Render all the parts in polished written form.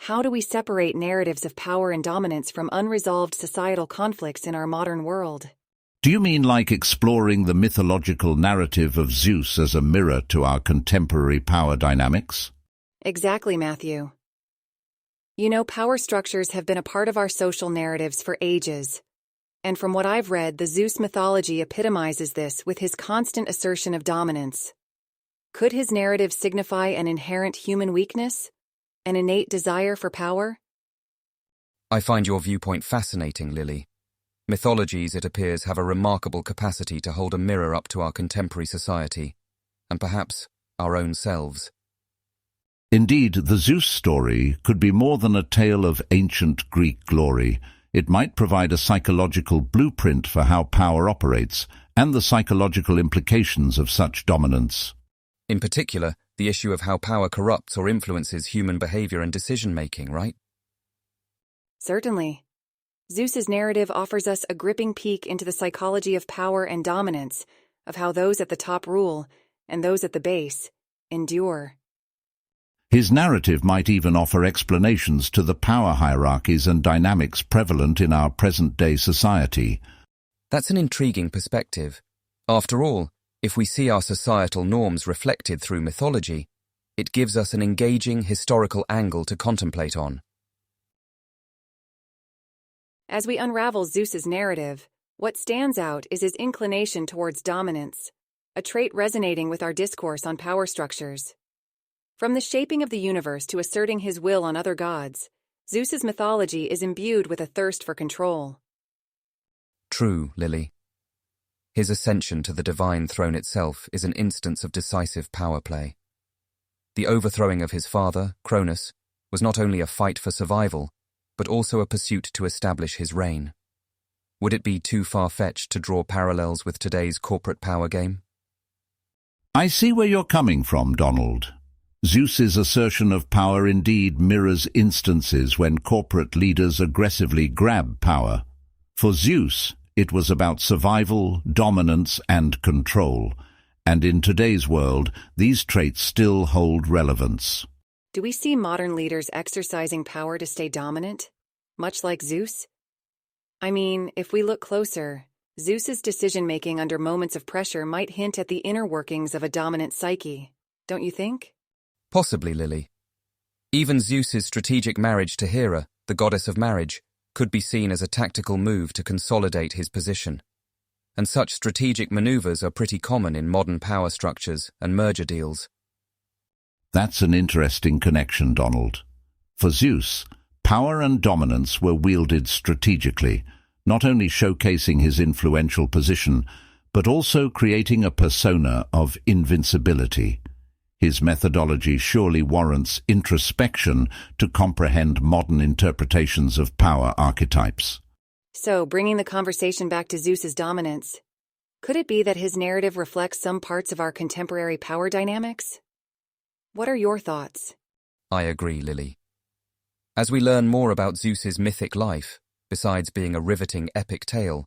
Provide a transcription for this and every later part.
how do we separate narratives of power and dominance from unresolved societal conflicts in our modern world? Do you mean like exploring the mythological narrative of Zeus as a mirror to our contemporary power dynamics? Exactly, Matthew. You know, power structures have been a part of our social narratives for ages. And from what I've read, the Zeus mythology epitomizes this with his constant assertion of dominance. Could his narrative signify an inherent human weakness? An innate desire for power? I find your viewpoint fascinating, Lily. Mythologies, it appears, have a remarkable capacity to hold a mirror up to our contemporary society, and perhaps our own selves. Indeed, the Zeus story could be more than a tale of ancient Greek glory. It might provide a psychological blueprint for how power operates and the psychological implications of such dominance. In particular, the issue of how power corrupts or influences human behavior and decision-making, right? Certainly. Zeus's narrative offers us a gripping peek into the psychology of power and dominance, of how those at the top rule and those at the base endure. His narrative might even offer explanations to the power hierarchies and dynamics prevalent in our present-day society. That's an intriguing perspective. After all, if we see our societal norms reflected through mythology, it gives us an engaging historical angle to contemplate on. As we unravel Zeus's narrative, what stands out is his inclination towards dominance, a trait resonating with our discourse on power structures. From the shaping of the universe to asserting his will on other gods, Zeus's mythology is imbued with a thirst for control. True, Lily. His ascension to the divine throne itself is an instance of decisive power play. The overthrowing of his father, Cronus, was not only a fight for survival, but also a pursuit to establish his reign. Would it be too far-fetched to draw parallels with today's corporate power game? I see where you're coming from, Donald. Zeus's assertion of power indeed mirrors instances when corporate leaders aggressively grab power. For Zeus, it was about survival, dominance, and control. And in today's world, these traits still hold relevance. Do we see modern leaders exercising power to stay dominant, much like Zeus? I mean, if we look closer, Zeus's decision-making under moments of pressure might hint at the inner workings of a dominant psyche, don't you think? Possibly, Lily. Even Zeus's strategic marriage to Hera, the goddess of marriage, could be seen as a tactical move to consolidate his position. And such strategic maneuvers are pretty common in modern power structures and merger deals. That's an interesting connection, Donald. For Zeus, power and dominance were wielded strategically, not only showcasing his influential position, but also creating a persona of invincibility. His methodology surely warrants introspection to comprehend modern interpretations of power archetypes. So, bringing the conversation back to Zeus's dominance, could it be that his narrative reflects some parts of our contemporary power dynamics? What are your thoughts? I agree, Lily. As we learn more about Zeus's mythic life, besides being a riveting epic tale,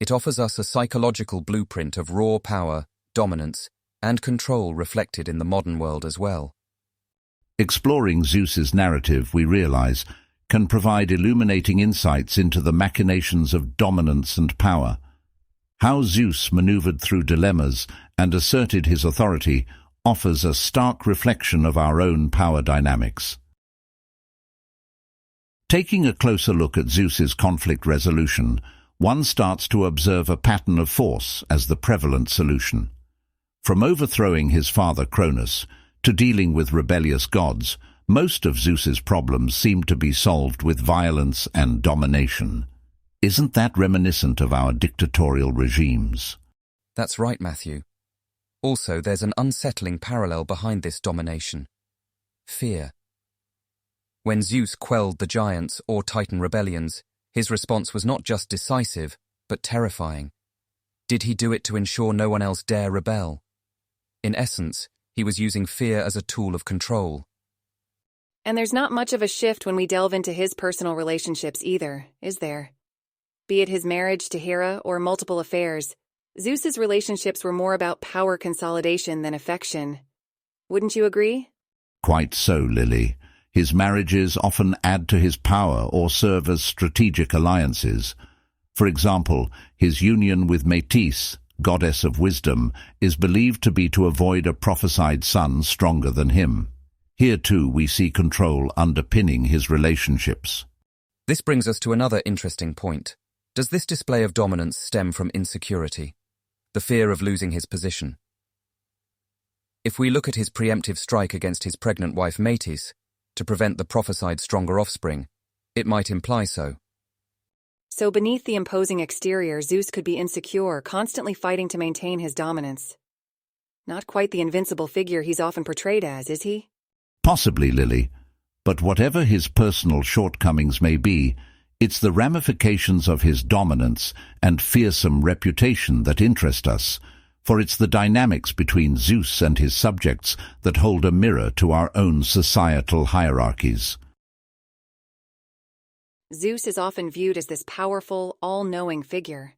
it offers us a psychological blueprint of raw power, dominance, and control reflected in the modern world as well. Exploring Zeus's narrative, we realize, can provide illuminating insights into the machinations of dominance and power. How Zeus maneuvered through dilemmas and asserted his authority offers a stark reflection of our own power dynamics. Taking a closer look at Zeus's conflict resolution, one starts to observe a pattern of force as the prevalent solution. From overthrowing his father Cronus to dealing with rebellious gods, most of Zeus's problems seem to be solved with violence and domination. Isn't that reminiscent of our dictatorial regimes? That's right, Matthew. Also, there's an unsettling parallel behind this domination. Fear. When Zeus quelled the giants or Titan rebellions, his response was not just decisive, but terrifying. Did he do it to ensure no one else dare rebel? In essence, he was using fear as a tool of control. And there's not much of a shift when we delve into his personal relationships either, is there? Be it his marriage to Hera or multiple affairs, Zeus's relationships were more about power consolidation than affection. Wouldn't you agree? Quite so, Lily. His marriages often add to his power or serve as strategic alliances. For example, his union with Métis, goddess of wisdom, is believed to be to avoid a prophesied son stronger than him. Here too we see control underpinning his relationships. This brings us to another interesting point. Does this display of dominance stem from insecurity, the fear of losing his position? If we look at his preemptive strike against his pregnant wife Métis to prevent the prophesied stronger offspring, it might imply so. So beneath the imposing exterior, Zeus could be insecure, constantly fighting to maintain his dominance. Not quite the invincible figure he's often portrayed as, is he? Possibly, Lily. But whatever his personal shortcomings may be, it's the ramifications of his dominance and fearsome reputation that interest us, for it's the dynamics between Zeus and his subjects that hold a mirror to our own societal hierarchies. Zeus is often viewed as this powerful, all-knowing figure.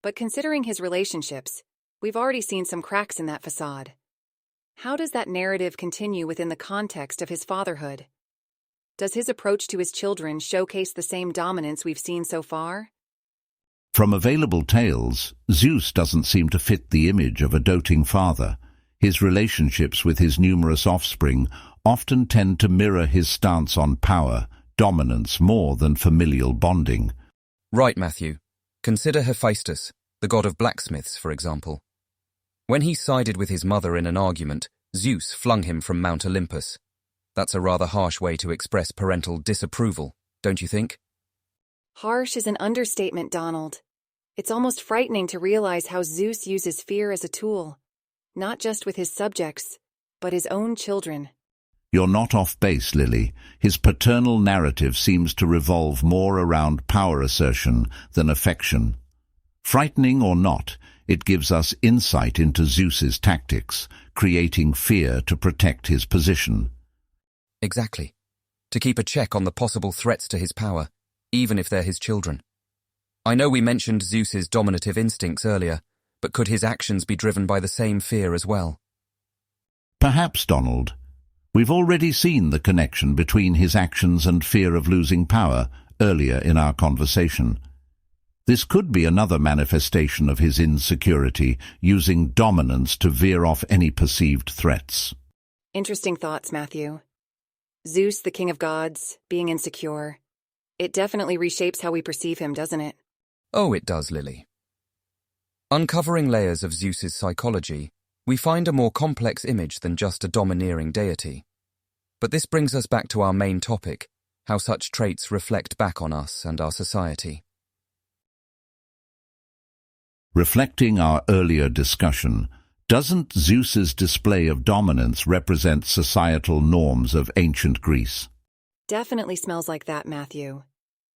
But considering his relationships, we've already seen some cracks in that facade. How does that narrative continue within the context of his fatherhood? Does his approach to his children showcase the same dominance we've seen so far? From available tales, Zeus doesn't seem to fit the image of a doting father. His relationships with his numerous offspring often tend to mirror his stance on power, dominance more than familial bonding. Right, Matthew. Consider Hephaestus, the god of blacksmiths, for example. When he sided with his mother in an argument, Zeus flung him from Mount Olympus. That's a rather harsh way to express parental disapproval, don't you think? Harsh is an understatement, Donald. It's almost frightening to realize how Zeus uses fear as a tool, not just with his subjects, but his own children. You're not off base, Lily. His paternal narrative seems to revolve more around power assertion than affection. Frightening or not, it gives us insight into Zeus's tactics, creating fear to protect his position. Exactly. To keep a check on the possible threats to his power, even if they're his children. I know we mentioned Zeus's dominative instincts earlier, but could his actions be driven by the same fear as well? Perhaps, Donald. We've already seen the connection between his actions and fear of losing power earlier in our conversation. This could be another manifestation of his insecurity, using dominance to veer off any perceived threats. Interesting thoughts, Matthew. Zeus, the king of gods, being insecure. It definitely reshapes how we perceive him, doesn't it? Oh, it does, Lily. Uncovering layers of Zeus's psychology, we find a more complex image than just a domineering deity. But this brings us back to our main topic, how such traits reflect back on us and our society. Reflecting our earlier discussion, doesn't Zeus's display of dominance represent societal norms of ancient Greece? Definitely smells like that, Matthew.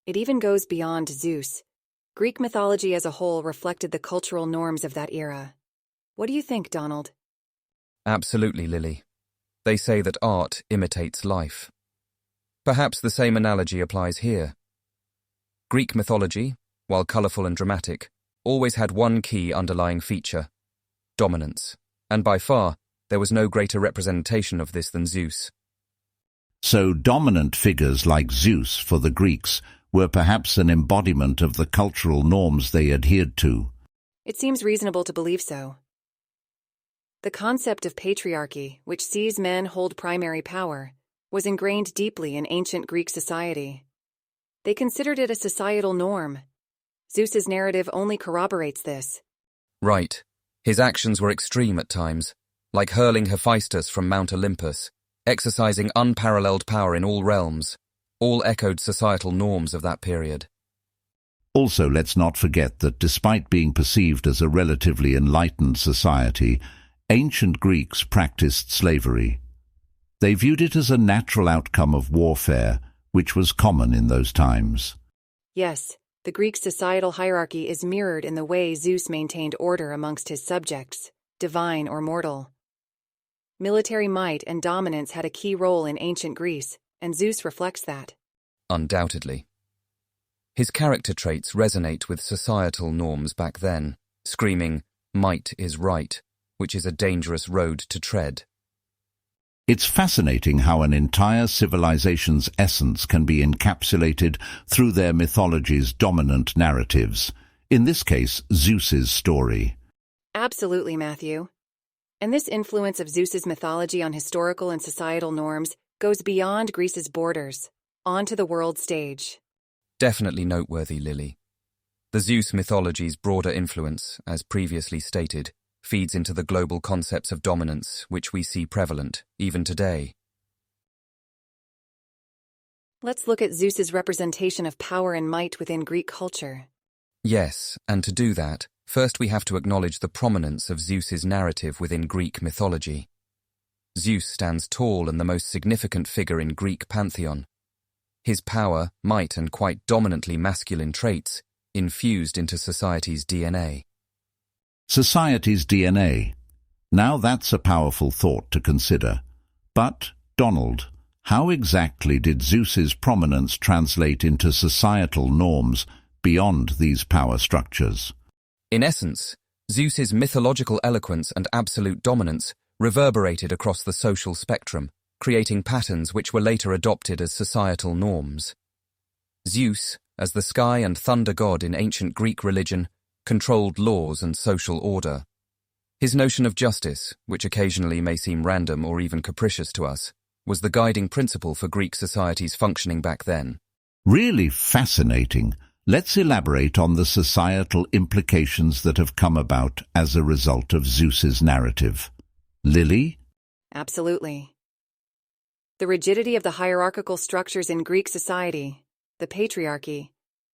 It even goes beyond Zeus. Greek mythology as a whole reflected the cultural norms of that era. What do you think, Donald? Absolutely, Lily. They say that art imitates life. Perhaps the same analogy applies here. Greek mythology, while colourful and dramatic, always had one key underlying feature: dominance, and by far, there was no greater representation of this than Zeus. So dominant figures like Zeus for the Greeks were perhaps an embodiment of the cultural norms they adhered to. It seems reasonable to believe so. The concept of patriarchy, which sees men hold primary power, was ingrained deeply in ancient Greek society. They considered it a societal norm. Zeus's narrative only corroborates this. Right. His actions were extreme at times, like hurling Hephaestus from Mount Olympus, exercising unparalleled power in all realms. All echoed societal norms of that period. Also, let's not forget that despite being perceived as a relatively enlightened society, ancient Greeks practiced slavery. They viewed it as a natural outcome of warfare, which was common in those times. Yes, the Greek societal hierarchy is mirrored in the way Zeus maintained order amongst his subjects, divine or mortal. Military might and dominance had a key role in ancient Greece, and Zeus reflects that. Undoubtedly. His character traits resonate with societal norms back then, screaming, "Might is right," which is a dangerous road to tread. It's fascinating how an entire civilization's essence can be encapsulated through their mythology's dominant narratives, in this case, Zeus's story. Absolutely, Matthew. And this influence of Zeus's mythology on historical and societal norms goes beyond Greece's borders, onto the world stage. Definitely noteworthy, Lily. The Zeus mythology's broader influence, as previously stated, feeds into the global concepts of dominance which we see prevalent, even today. Let's look at Zeus's representation of power and might within Greek culture. Yes, and to do that, first we have to acknowledge the prominence of Zeus's narrative within Greek mythology. Zeus stands tall and the most significant figure in Greek pantheon. His power, might, and quite dominantly masculine traits infused into society's DNA. Society's DNA. Now that's a powerful thought to consider. But, Donald, how exactly did Zeus's prominence translate into societal norms beyond these power structures? In essence, Zeus's mythological eloquence and absolute dominance reverberated across the social spectrum, creating patterns which were later adopted as societal norms. Zeus, as the sky and thunder god in ancient Greek religion, controlled laws and social order. His notion of justice, which occasionally may seem random or even capricious to us, was the guiding principle for Greek society's functioning back then. Really fascinating. Let's elaborate on the societal implications that have come about as a result of Zeus's narrative. Lily? Absolutely. The rigidity of the hierarchical structures in Greek society, the patriarchy,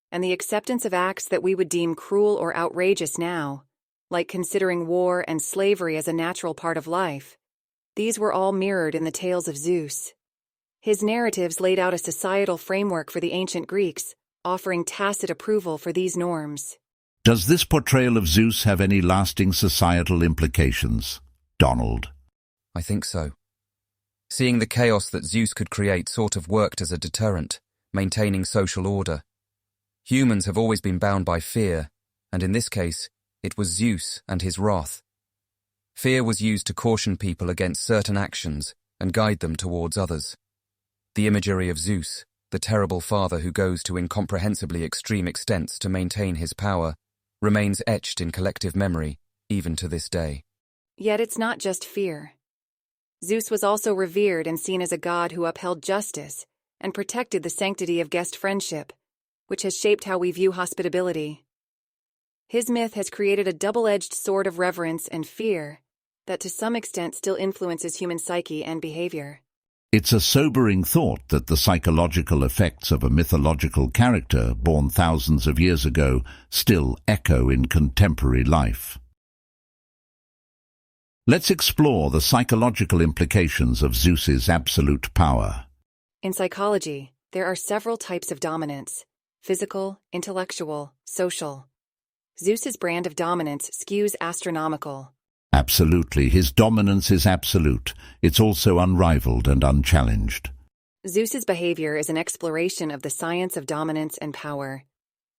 and the acceptance of acts that we would deem cruel or outrageous now, like considering war and slavery as a natural part of life, these were all mirrored in the tales of Zeus. His narratives laid out a societal framework for the ancient Greeks, offering tacit approval for these norms. Does this portrayal of Zeus have any lasting societal implications, Donald? I think so. Seeing the chaos that Zeus could create sort of worked as a deterrent, maintaining social order. Humans have always been bound by fear, and in this case, it was Zeus and his wrath. Fear was used to caution people against certain actions and guide them towards others. The imagery of Zeus, the terrible father who goes to incomprehensibly extreme extents to maintain his power, remains etched in collective memory, even to this day. Yet it's not just fear. Zeus was also revered and seen as a god who upheld justice and protected the sanctity of guest friendship, which has shaped how we view hospitability. His myth has created a double-edged sword of reverence and fear that to some extent still influences human psyche and behavior. It's a sobering thought that the psychological effects of a mythological character born thousands of years ago still echo in contemporary life. Let's explore the psychological implications of Zeus's absolute power. In psychology, there are several types of dominance: physical, intellectual, social. Zeus's brand of dominance skews astronomical. Absolutely, his dominance is absolute. It's also unrivaled and unchallenged. Zeus's behavior is an exploration of the science of dominance and power.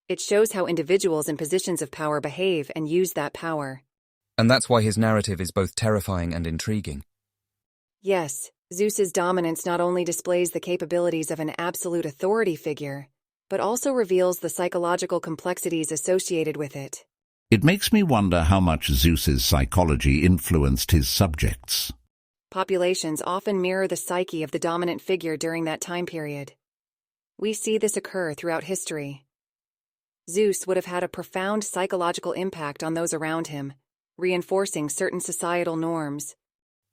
It shows how individuals in positions of power behave and use that power. And that's why his narrative is both terrifying and intriguing. Yes, Zeus's dominance not only displays the capabilities of an absolute authority figure, but also reveals the psychological complexities associated with it. It makes me wonder how much Zeus's psychology influenced his subjects. Populations often mirror the psyche of the dominant figure during that time period. We see this occur throughout history. Zeus would have had a profound psychological impact on those around him, reinforcing certain societal norms.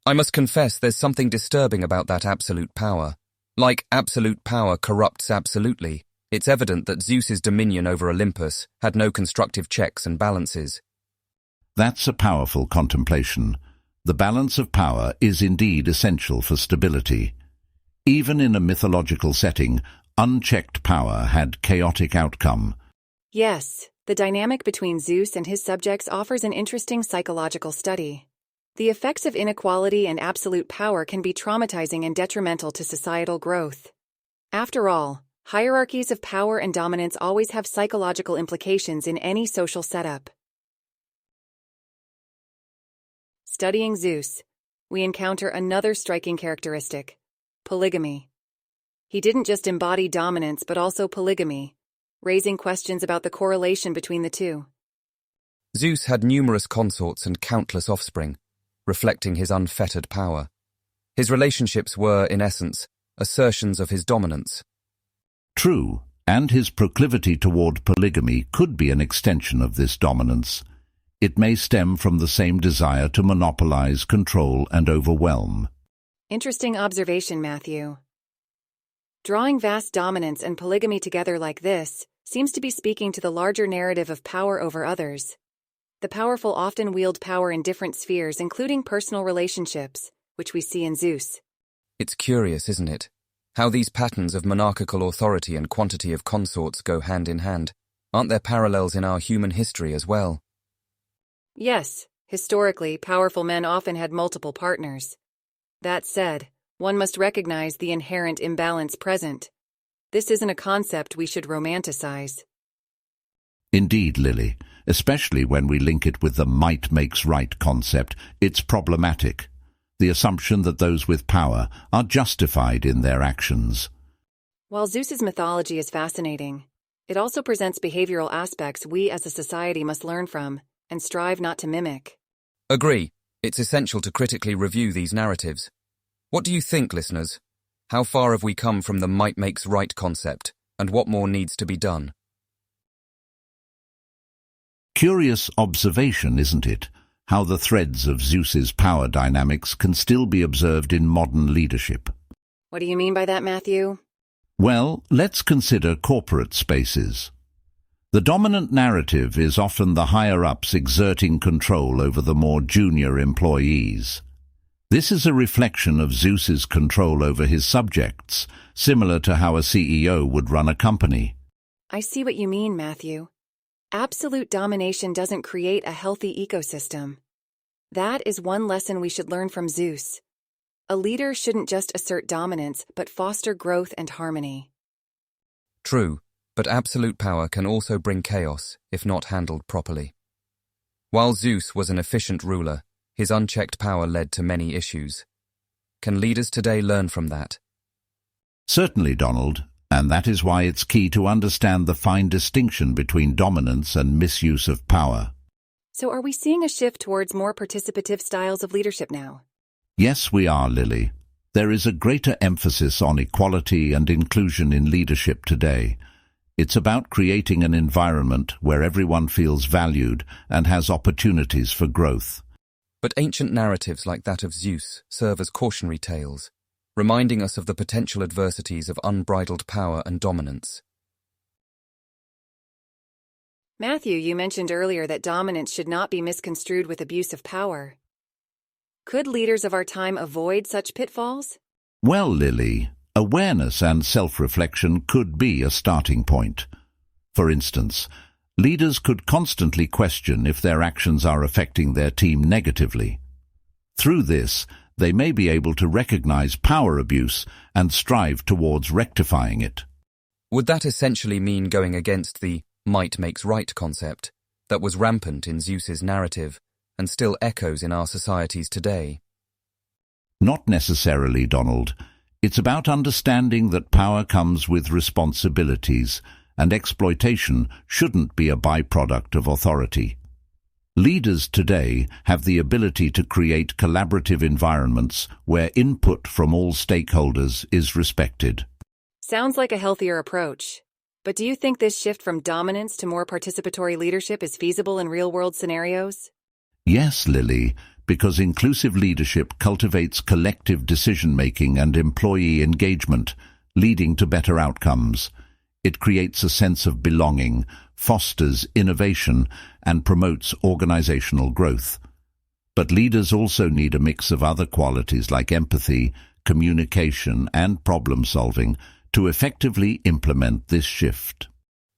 I must confess there's something disturbing about that absolute power. Like absolute power corrupts absolutely, it's evident that Zeus's dominion over Olympus had no constructive checks and balances. That's a powerful contemplation. The balance of power is indeed essential for stability. Even in a mythological setting, unchecked power had chaotic outcome. Yes, the dynamic between Zeus and his subjects offers an interesting psychological study. The effects of inequality and absolute power can be traumatizing and detrimental to societal growth. After all, hierarchies of power and dominance always have psychological implications in any social setup. Studying Zeus, we encounter another striking characteristic: polygamy. He didn't just embody dominance but also polygamy, raising questions about the correlation between the two. Zeus had numerous consorts and countless offspring, reflecting his unfettered power. His relationships were, in essence, assertions of his dominance. True, and his proclivity toward polygamy could be an extension of this dominance. It may stem from the same desire to monopolize, control, and overwhelm. Interesting observation, Matthew. Drawing vast dominance and polygamy together like this seems to be speaking to the larger narrative of power over others. The powerful often wield power in different spheres, including personal relationships, which we see in Zeus. It's curious, isn't it? How these patterns of monarchical authority and quantity of consorts go hand in hand. Aren't there parallels in our human history as well? Yes, historically, powerful men often had multiple partners. That said, one must recognize the inherent imbalance present. This isn't a concept we should romanticize. Indeed, Lily, especially when we link it with the might makes right concept, it's problematic. The assumption that those with power are justified in their actions. While Zeus's mythology is fascinating, it also presents behavioral aspects we as a society must learn from and strive not to mimic. Agree. It's essential to critically review these narratives. What do you think, listeners? How far have we come from the might makes right concept, and what more needs to be done? Curious observation, isn't it? How the threads of Zeus's power dynamics can still be observed in modern leadership. What do you mean by that, Matthew? Well, let's consider corporate spaces. The dominant narrative is often the higher-ups exerting control over the more junior employees. This is a reflection of Zeus's control over his subjects, similar to how a CEO would run a company. I see what you mean, Matthew. Absolute domination doesn't create a healthy ecosystem. That is one lesson we should learn from Zeus. A leader shouldn't just assert dominance, but foster growth and harmony. True, but absolute power can also bring chaos if not handled properly. While Zeus was an efficient ruler, his unchecked power led to many issues. Can leaders today learn from that? Certainly, Donald. And that is why it's key to understand the fine distinction between dominance and misuse of power. So are we seeing a shift towards more participative styles of leadership now? Yes, we are, Lily. There is a greater emphasis on equality and inclusion in leadership today. It's about creating an environment where everyone feels valued and has opportunities for growth. But ancient narratives like that of Zeus serve as cautionary tales, reminding us of the potential adversities of unbridled power and dominance. Matthew, you mentioned earlier that dominance should not be misconstrued with abuse of power. Could leaders of our time avoid such pitfalls? Well, Lily, awareness and self-reflection could be a starting point. For instance, leaders could constantly question if their actions are affecting their team negatively. Through this, they may be able to recognize power abuse and strive towards rectifying it. Would that essentially mean going against the might makes right concept that was rampant in Zeus's narrative and still echoes in our societies today? Not necessarily, Donald. It's about understanding that power comes with responsibilities, and exploitation shouldn't be a byproduct of authority. Leaders today have the ability to create collaborative environments where input from all stakeholders is respected. Sounds like a healthier approach. But do you think this shift from dominance to more participatory leadership is feasible in real-world scenarios? Yes, Lily, because inclusive leadership cultivates collective decision-making and employee engagement, leading to better outcomes. It creates a sense of belonging, fosters innovation, and promotes organizational growth. But leaders also need a mix of other qualities like empathy, communication, and problem-solving to effectively implement this shift.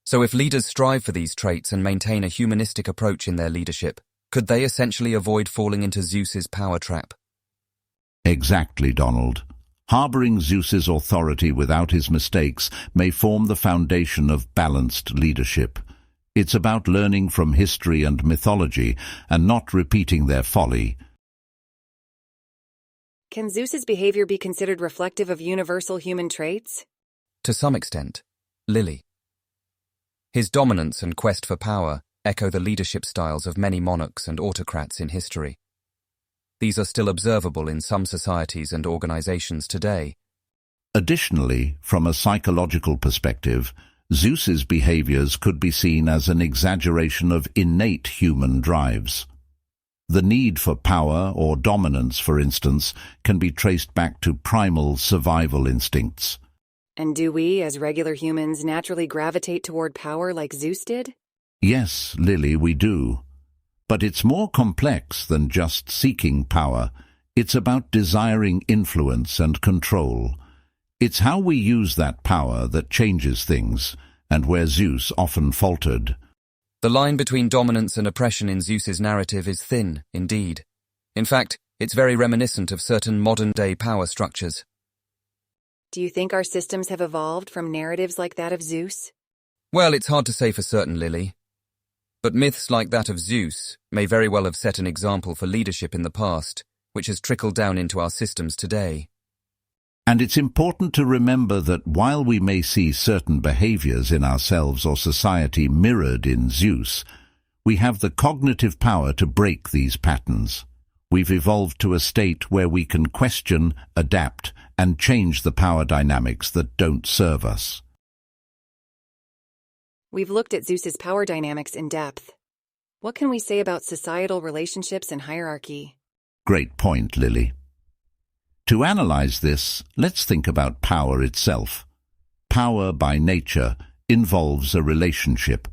So if leaders strive for these traits and maintain a humanistic approach in their leadership, could they essentially avoid falling into Zeus's power trap? Exactly, Donald. Harboring Zeus's authority without his mistakes may form the foundation of balanced leadership. It's about learning from history and mythology and not repeating their folly. Can Zeus's behavior be considered reflective of universal human traits? To some extent, Lily. His dominance and quest for power echo the leadership styles of many monarchs and autocrats in history. These are still observable in some societies and organizations today. Additionally, from a psychological perspective, Zeus's behaviors could be seen as an exaggeration of innate human drives. The need for power or dominance, for instance, can be traced back to primal survival instincts. And do we, as regular humans, naturally gravitate toward power like Zeus did? Yes, Lily, we do. But it's more complex than just seeking power. It's about desiring influence and control. It's how we use that power that changes things, and where Zeus often faltered. The line between dominance and oppression in Zeus's narrative is thin, indeed. In fact, it's very reminiscent of certain modern-day power structures. Do you think our systems have evolved from narratives like that of Zeus? Well, it's hard to say for certain, Lily. But myths like that of Zeus may very well have set an example for leadership in the past, which has trickled down into our systems today. And it's important to remember that while we may see certain behaviors in ourselves or society mirrored in Zeus, we have the cognitive power to break these patterns. We've evolved to a state where we can question, adapt, and change the power dynamics that don't serve us. We've looked at Zeus's power dynamics in depth. What can we say about societal relationships and hierarchy? Great point, Lily. To analyze this, let's think about power itself. Power, by nature, involves a relationship.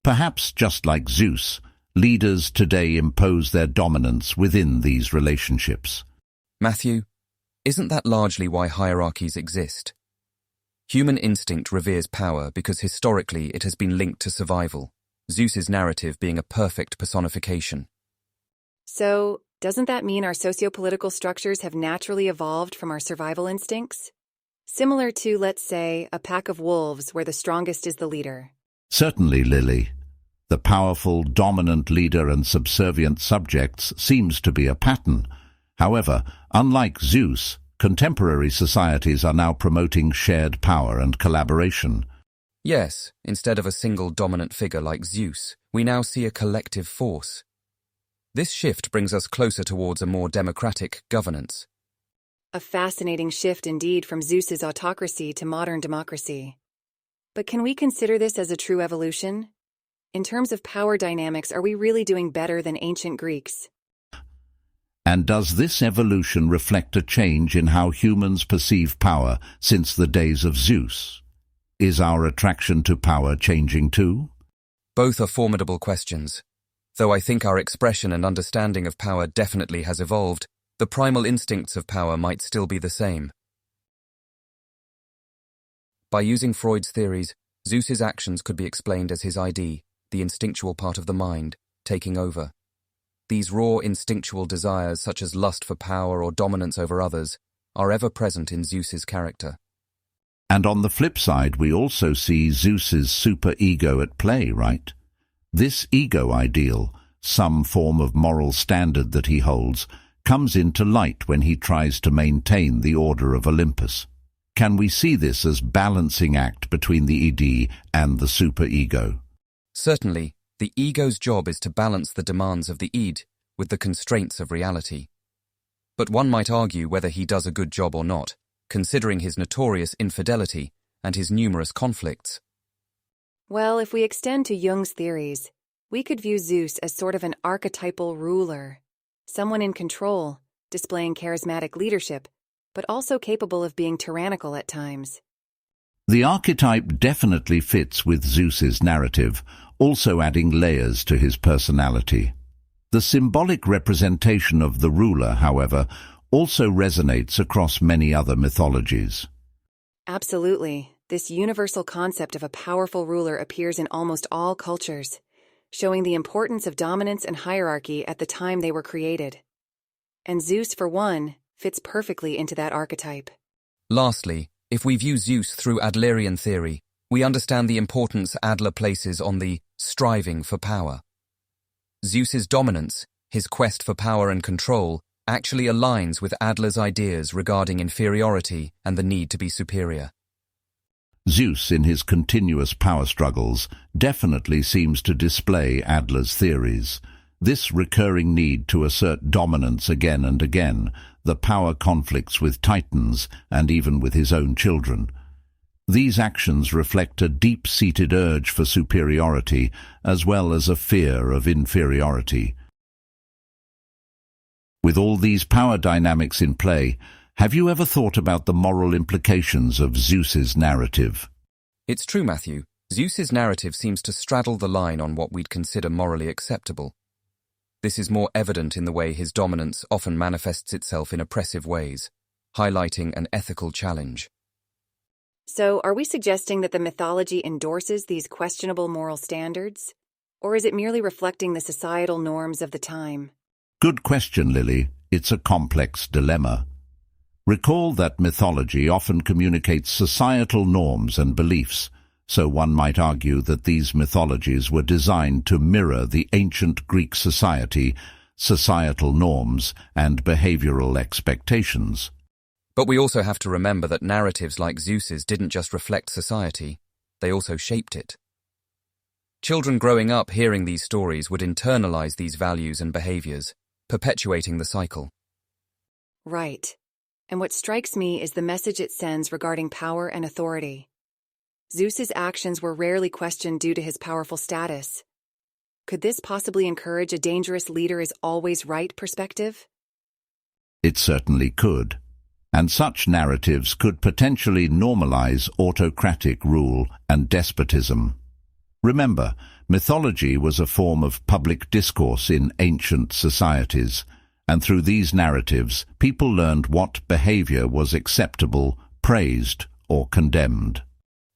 Perhaps just like Zeus, leaders today impose their dominance within these relationships. Matthew, isn't that largely why hierarchies exist? Human instinct reveres power because historically it has been linked to survival, Zeus's narrative being a perfect personification. So, doesn't that mean our sociopolitical structures have naturally evolved from our survival instincts? Similar to, let's say, a pack of wolves where the strongest is the leader. Certainly, Lily. The powerful, dominant leader and subservient subjects seems to be a pattern. However, unlike Zeus, contemporary societies are now promoting shared power and collaboration. Yes, instead of a single dominant figure like Zeus, we now see a collective force. This shift brings us closer towards a more democratic governance. A fascinating shift indeed from Zeus's autocracy to modern democracy. But can we consider this as a true evolution? In terms of power dynamics, are we really doing better than ancient Greeks? And does this evolution reflect a change in how humans perceive power since the days of Zeus? Is our attraction to power changing too? Both are formidable questions. Though I think our expression and understanding of power definitely has evolved, the primal instincts of power might still be the same. By using Freud's theories, Zeus's actions could be explained as his ID, the instinctual part of the mind, taking over. These raw instinctual desires, such as lust for power or dominance over others, are ever present in Zeus's character. And on the flip side, we also see Zeus's superego at play, right? This ego ideal, some form of moral standard that he holds, comes into light when he tries to maintain the order of Olympus. Can we see this as balancing act between the id and the superego? Certainly, the ego's job is to balance the demands of the id with the constraints of reality. But one might argue whether he does a good job or not, considering his notorious infidelity and his numerous conflicts. Well, if we extend to Jung's theories, we could view Zeus as sort of an archetypal ruler, someone in control, displaying charismatic leadership, but also capable of being tyrannical at times. The archetype definitely fits with Zeus's narrative, also adding layers to his personality. The symbolic representation of the ruler, however, also resonates across many other mythologies. Absolutely. This universal concept of a powerful ruler appears in almost all cultures, showing the importance of dominance and hierarchy at the time they were created. And Zeus, for one, fits perfectly into that archetype. Lastly, if we view Zeus through Adlerian theory, we understand the importance Adler places on the striving for power. Zeus's dominance, his quest for power and control, actually aligns with Adler's ideas regarding inferiority and the need to be superior. Zeus, in his continuous power struggles, definitely seems to display Adler's theories. This recurring need to assert dominance again and again, the power conflicts with titans and even with his own children. These actions reflect a deep-seated urge for superiority as well as a fear of inferiority. With all these power dynamics in play, have you ever thought about the moral implications of Zeus's narrative? It's true, Matthew. Zeus's narrative seems to straddle the line on what we'd consider morally acceptable. This is more evident in the way his dominance often manifests itself in oppressive ways, highlighting an ethical challenge. So, are we suggesting that the mythology endorses these questionable moral standards? Or is it merely reflecting the societal norms of the time? Good question, Lily. It's a complex dilemma. Recall that mythology often communicates societal norms and beliefs, so one might argue that these mythologies were designed to mirror the ancient Greek society, societal norms, and behavioral expectations. But we also have to remember that narratives like Zeus's didn't just reflect society, they also shaped it. Children growing up hearing these stories would internalize these values and behaviors, perpetuating the cycle. Right. And what strikes me is the message it sends regarding power and authority. Zeus's actions were rarely questioned due to his powerful status. Could this possibly encourage a dangerous leader is always right perspective? It certainly could. And such narratives could potentially normalize autocratic rule and despotism. Remember, mythology was a form of public discourse in ancient societies, and through these narratives, people learned what behavior was acceptable, praised, or condemned.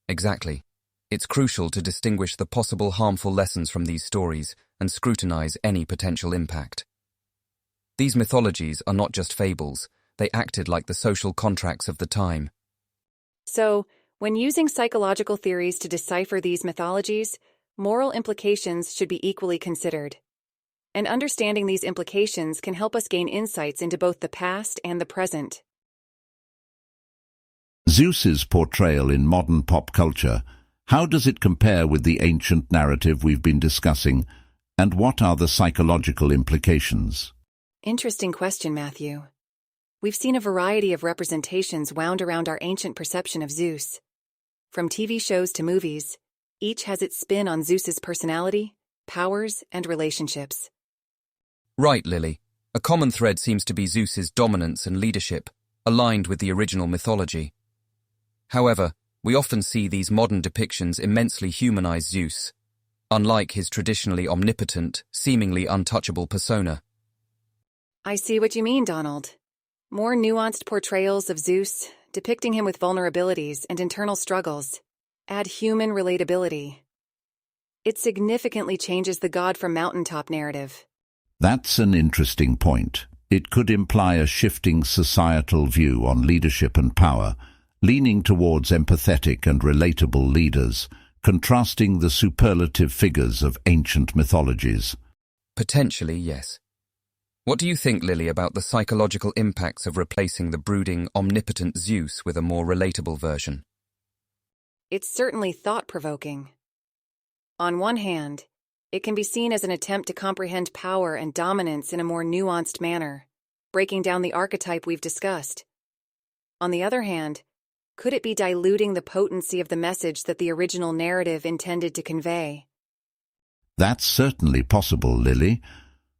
Exactly. It's crucial to distinguish the possible harmful lessons from these stories and scrutinize any potential impact. These mythologies are not just fables, they acted like the social contracts of the time. So, when using psychological theories to decipher these mythologies, moral implications should be equally considered. And understanding these implications can help us gain insights into both the past and the present. Zeus's portrayal in modern pop culture, how does it compare with the ancient narrative we've been discussing, and what are the psychological implications? Interesting question, Matthew. We've seen a variety of representations wound around our ancient perception of Zeus. From TV shows to movies, each has its spin on Zeus's personality, powers, and relationships. Right, Lily. A common thread seems to be Zeus's dominance and leadership, aligned with the original mythology. However, we often see these modern depictions immensely humanize Zeus, unlike his traditionally omnipotent, seemingly untouchable persona. I see what you mean, Donald. More nuanced portrayals of Zeus, depicting him with vulnerabilities and internal struggles, add human relatability. It significantly changes the God from Mountaintop narrative. That's an interesting point. It could imply a shifting societal view on leadership and power, leaning towards empathetic and relatable leaders, contrasting the superlative figures of ancient mythologies. Potentially, yes. What do you think, Lily, about the psychological impacts of replacing the brooding, omnipotent Zeus with a more relatable version? It's certainly thought-provoking. On one hand, it can be seen as an attempt to comprehend power and dominance in a more nuanced manner, breaking down the archetype we've discussed. On the other hand, could it be diluting the potency of the message that the original narrative intended to convey? That's certainly possible, Lily.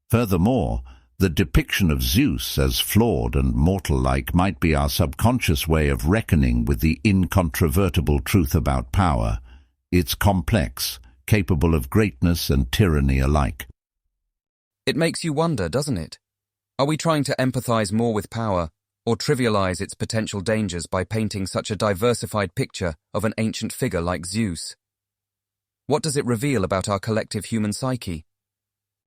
Furthermore, the depiction of Zeus as flawed and mortal-like might be our subconscious way of reckoning with the incontrovertible truth about power. It's complex, capable of greatness and tyranny alike. It makes you wonder, doesn't it? Are we trying to empathize more with power, or trivialize its potential dangers by painting such a diversified picture of an ancient figure like Zeus? What does it reveal about our collective human psyche?